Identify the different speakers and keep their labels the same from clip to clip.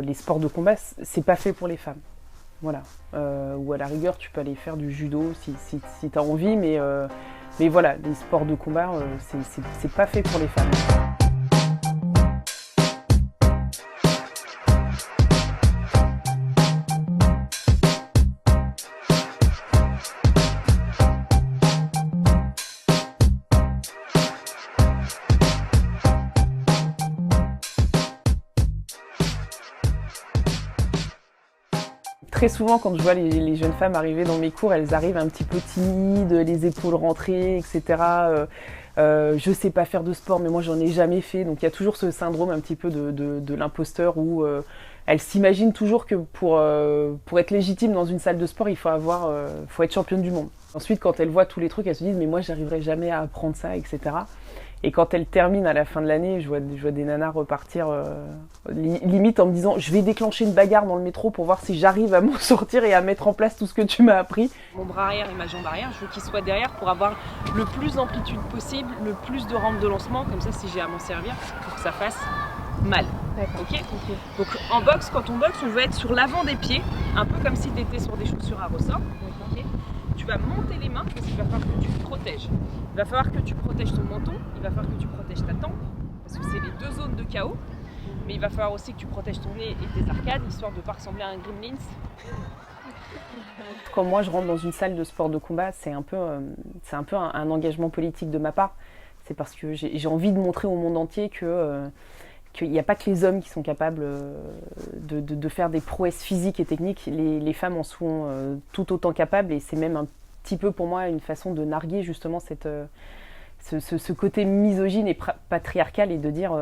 Speaker 1: Les sports de combat, c'est pas fait pour les femmes. Voilà. Ou à la rigueur, tu peux aller faire du judo si tu as envie, mais voilà, les sports de combat, c'est pas fait pour les femmes. Très souvent, quand je vois les jeunes femmes arriver dans mes cours, elles arrivent un petit peu timides, les épaules rentrées, etc. Je sais pas faire de sport, mais moi j'en ai jamais fait. Donc il y a toujours ce syndrome un petit peu de l'imposteur où elles s'imaginent toujours que pour être légitime dans une salle de sport, faut être championne du monde. Ensuite, quand elles voient tous les trucs, elles se disent mais moi j'arriverai jamais à apprendre ça, etc. Et quand elles terminent à la fin de l'année, je vois des nanas repartir limite en me disant je vais déclencher une bagarre dans le métro pour voir si j'arrive à m'en sortir et à mettre en place tout ce que tu m'as appris.
Speaker 2: Mon bras arrière et ma jambe arrière, je veux qu'ils soient derrière pour avoir le plus d'amplitude possible, le plus de rampes de lancement, comme ça si j'ai à m'en servir, pour que ça fasse mal. Okay. Donc en boxe, quand on boxe, on veut être sur l'avant des pieds, un peu comme si tu étais sur des chaussures à ressort. Okay. Tu vas monter les mains parce qu'il va falloir que tu te protèges. Il va falloir que tu protèges ton menton, il va falloir que tu protèges ta tempe, parce que c'est les deux zones de chaos. Mais il va falloir aussi que tu protèges ton nez et tes arcades, histoire de ne pas ressembler à un gremlins.
Speaker 1: Quand moi je rentre dans une salle de sport de combat, c'est un peu un engagement politique de ma part. C'est parce que j'ai envie de montrer au monde entier qu'il n'y a pas que les hommes qui sont capables de faire des prouesses physiques et techniques. Les femmes en sont tout autant capables, et c'est même un petit peu pour moi une façon de narguer justement ce côté misogyne et patriarcal, et de dire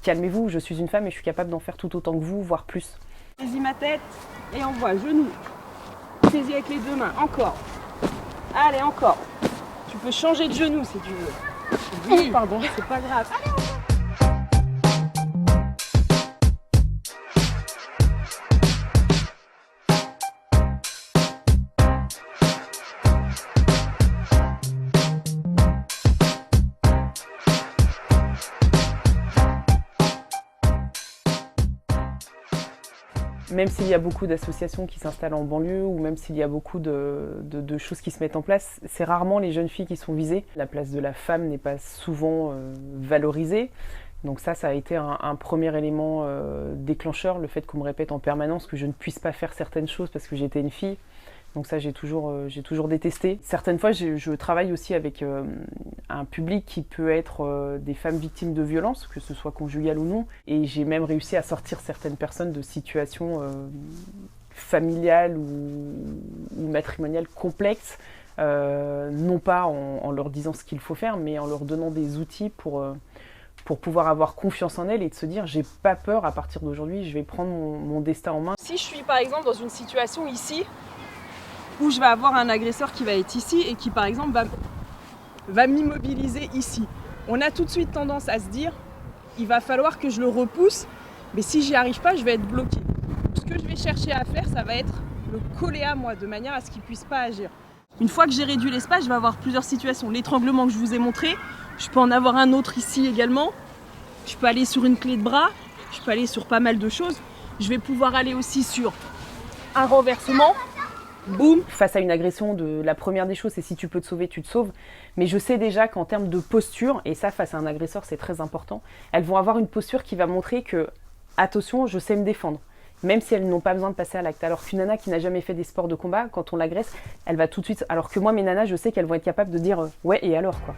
Speaker 1: calmez-vous, je suis une femme et je suis capable d'en faire tout autant que vous, voire plus.
Speaker 2: Saisis ma tête et envoie, genou. Saisis avec les deux mains, encore. Allez, encore. Tu peux changer de genou si tu veux. Oui, pardon, c'est pas grave. Allez, encore.
Speaker 1: Même s'il y a beaucoup d'associations qui s'installent en banlieue, ou même s'il y a beaucoup de choses qui se mettent en place, c'est rarement les jeunes filles qui sont visées. La place de la femme n'est pas souvent valorisée. Donc ça a été un premier élément déclencheur, le fait qu'on me répète en permanence que je ne puisse pas faire certaines choses parce que j'étais une fille. Donc ça, j'ai toujours détesté. Certaines fois, je travaille aussi avec un public qui peut être des femmes victimes de violences, que ce soit conjugales ou non. Et j'ai même réussi à sortir certaines personnes de situations familiales ou matrimoniales complexes, non pas en leur disant ce qu'il faut faire, mais en leur donnant des outils pour pouvoir avoir confiance en elles et de se dire j'ai pas peur, à partir d'aujourd'hui, je vais prendre mon destin en main.
Speaker 2: Si je suis par exemple dans une situation ici, où je vais avoir un agresseur qui va être ici et qui par exemple va m'immobiliser ici. On a tout de suite tendance à se dire, il va falloir que je le repousse, mais si j'y arrive pas, je vais être bloquée. Ce que je vais chercher à faire, ça va être le coller à moi, de manière à ce qu'il ne puisse pas agir. Une fois que j'ai réduit l'espace, je vais avoir plusieurs situations. L'étranglement que je vous ai montré, je peux en avoir un autre ici également. Je peux aller sur une clé de bras, je peux aller sur pas mal de choses. Je vais pouvoir aller aussi sur un renversement. Boum.
Speaker 1: Face à une agression, la première des choses, c'est si tu peux te sauver, tu te sauves. Mais je sais déjà qu'en termes de posture, et ça, face à un agresseur, c'est très important, elles vont avoir une posture qui va montrer que, attention, je sais me défendre. Même si elles n'ont pas besoin de passer à l'acte. Alors qu'une nana qui n'a jamais fait des sports de combat, quand on l'agresse, elle va tout de suite... Alors que moi, mes nanas, je sais qu'elles vont être capables de dire « ouais, et alors, quoi ?»